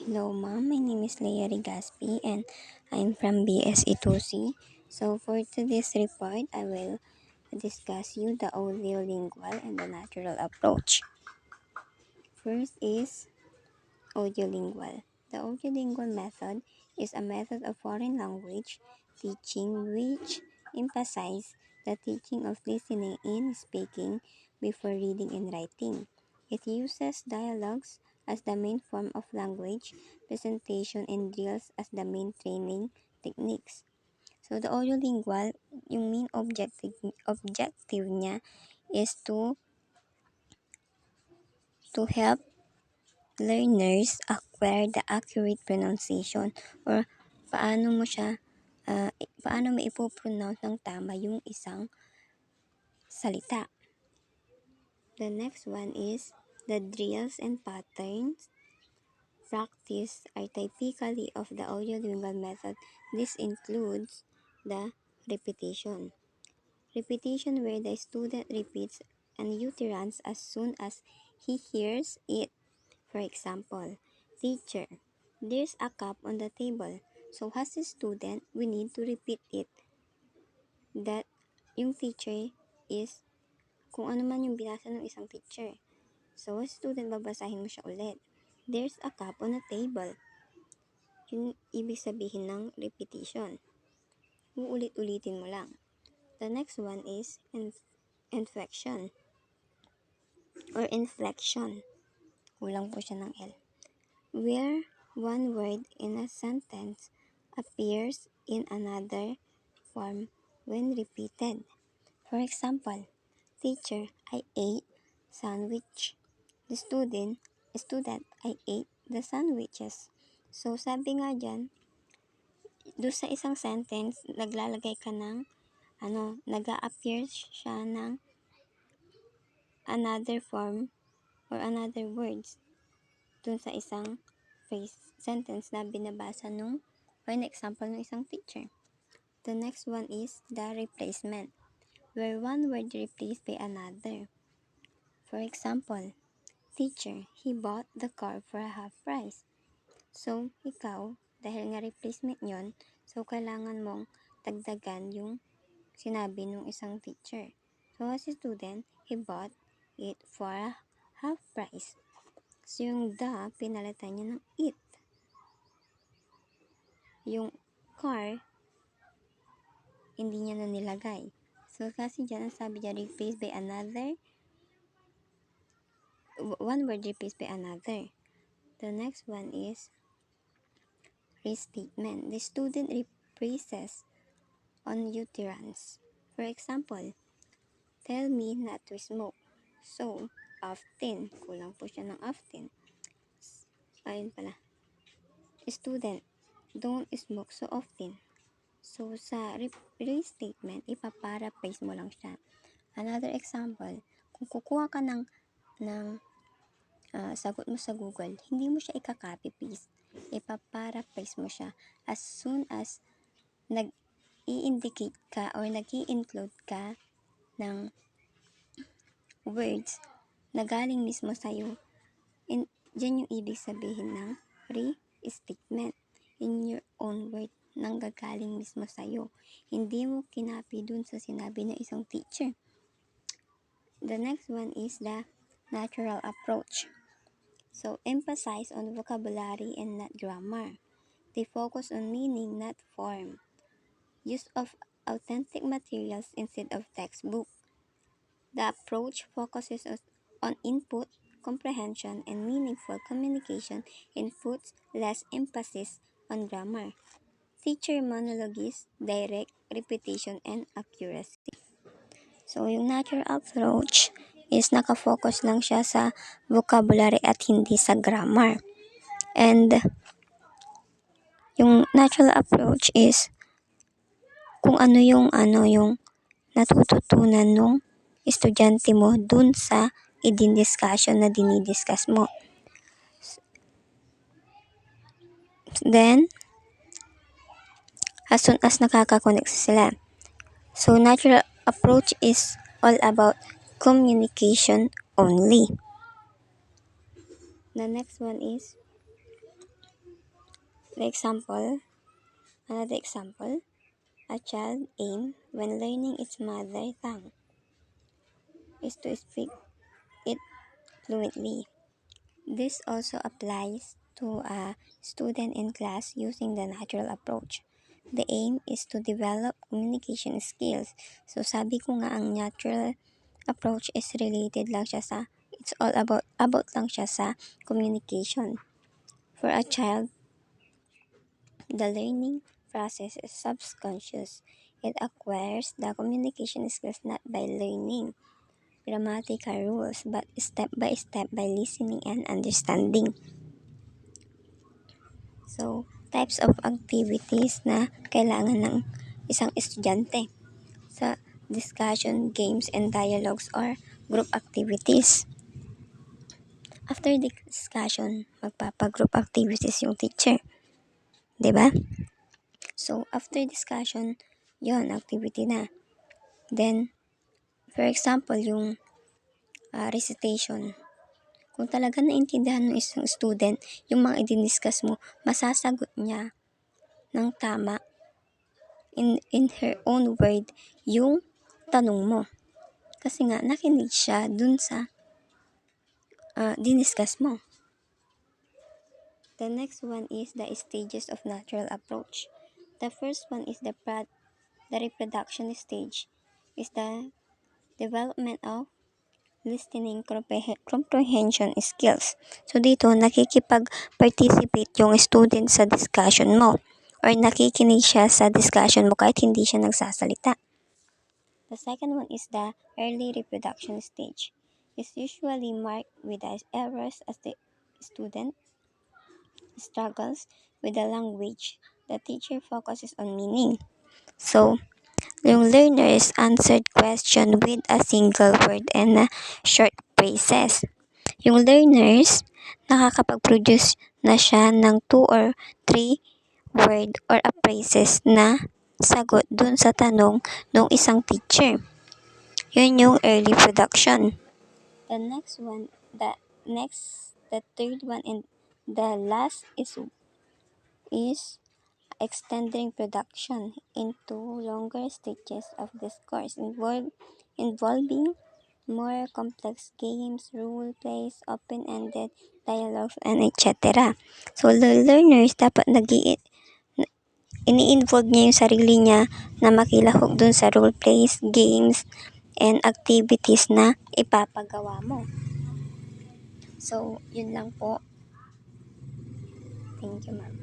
Hello, ma'am. My name is Leia Rigaspi and I'm from BSE 2C. So for today's report, I will discuss you the audiolingual and the natural approach. First is audiolingual. The audiolingual method is a method of foreign language teaching which emphasizes the teaching of listening and speaking before reading and writing. It uses dialogues as the main form of language presentation and drills as the main training techniques. So the audiolingual, yung main objective niya is to help learners acquire the accurate pronunciation or paano mo siya paano mo ipo-pronounce ng tama yung isang salita. The next one is the drills and patterns practice are typically of the audiolingual method. This includes the repetition. Repetition where the student repeats an utterance as soon as he hears it. For example, teacher, there's a cup on the table. So as a student, we need to repeat it. That yung teacher is kung ano man yung binasa ng isang teacher. So as a student, babasahin mo siya ulit. There's a cup on the table. Yun ibig sabihin ng repetition. Uulit-ulitin mo lang. The next one is inflection or inflection. Kulang po siya ng L. Where one word in a sentence appears in another form when repeated. For example, teacher, I ate sandwich. The student, I ate the sandwiches. So, sabi nga dyan, doon sa isang sentence, naglalagay ka ng, nag-a-appear siya ng another form or another words doon sa isang sentence na binabasa nung or an example ng isang teacher. The next one is the replacement, where one word replaced by another. For example, teacher, he bought the car for a half price. So, ikaw, dahil nga replacement yon, so kailangan mong dagdagan yung sinabi ng isang teacher. So, as a student, he bought it for a half price. So, yung the, pinalitan niya ng it. Yung car, hindi niya na nilagay. So, kasi dyan, ang sabi niya, replaced by another, one word replaced by another. The next one is restatement. The student replaces on utterance. For example, tell me not to smoke. So, often. Kulang po siya ng often. Ayun pala. Student, don't smoke so often. So, sa restatement, ipaparaphrase mo lang siya. Another example, kung kukuha ka ng sagot mo sa Google, hindi mo siya ika-copy-paste. Ipaparaphrase mo siya as soon as nag-i-indicate ka or nag-i-include ka ng words na galing mismo sa'yo. And dyan yung ibig sabihin ng restatement. In your own word, nang gagaling mismo sa'yo. Hindi mo kinapi dun sa sinabi ng isang teacher. The next one is the natural approach. So, emphasize on vocabulary and not grammar. They focus on meaning, not form. Use of authentic materials instead of textbook. The approach focuses on input, comprehension, and meaningful communication and puts less emphasis on grammar. Teacher monologues, direct repetition, and accuracy. So, yung natural approach is nakafocus lang siya sa vocabulary at hindi sa grammar. And yung natural approach is kung ano yung natututunan nung estudyante mo dun sa discussion na dinidiscuss mo. Then, as soon as nakaka-connect sila. So, natural approach is all about communication only. The next one is Another example, a child aim when learning its mother tongue is to speak it fluently. This also applies to a student in class using the natural approach. The aim is to develop communication skills. So sabi ko nga ang natural approach is related lang siya sa, it's all about lang siya sa communication. For a child, the learning process is subconscious. It acquires the communication skills not by learning grammatical rules but step by step by listening and understanding. So, types of activities na kailangan ng isang estudyante sa discussion, games, and dialogues or group activities. After the discussion, magpapa-group activities yung teacher. 'Di ba? So, after discussion, yon activity na. Then, for example, yung recitation. Kung talaga naintindihan ng isang student, yung mga i-discuss mo, masasagot niya ng tama in her own word yung tanong mo. Kasi nga, nakinig siya dun sa diniscuss mo. The next one is the stages of natural approach. The first one is the reproduction stage. Is the development of listening comprehension skills. So dito, nakikipag-participate yung student sa discussion mo or nakikinig siya sa discussion mo kahit hindi siya nagsasalita. The second one is the early reproduction stage. It's usually marked with errors as the student struggles with the language. The teacher focuses on meaning. So, yung learners answered question with a single word and short phrases. Yung learners, nakakapag-produce na siya ng 2 or 3 word or a phrases na sagot dun sa tanong ng isang teacher. Yun yung early production. The third one and the last is extending production into longer stages of discourse involving more complex games, role plays, open-ended dialogues, and etc. So, the learners dapat ini-involve niya yung sarili niya na makilahok dun sa role plays, games, and activities na ipapagawa mo. So, yun lang po. Thank you, ma'am.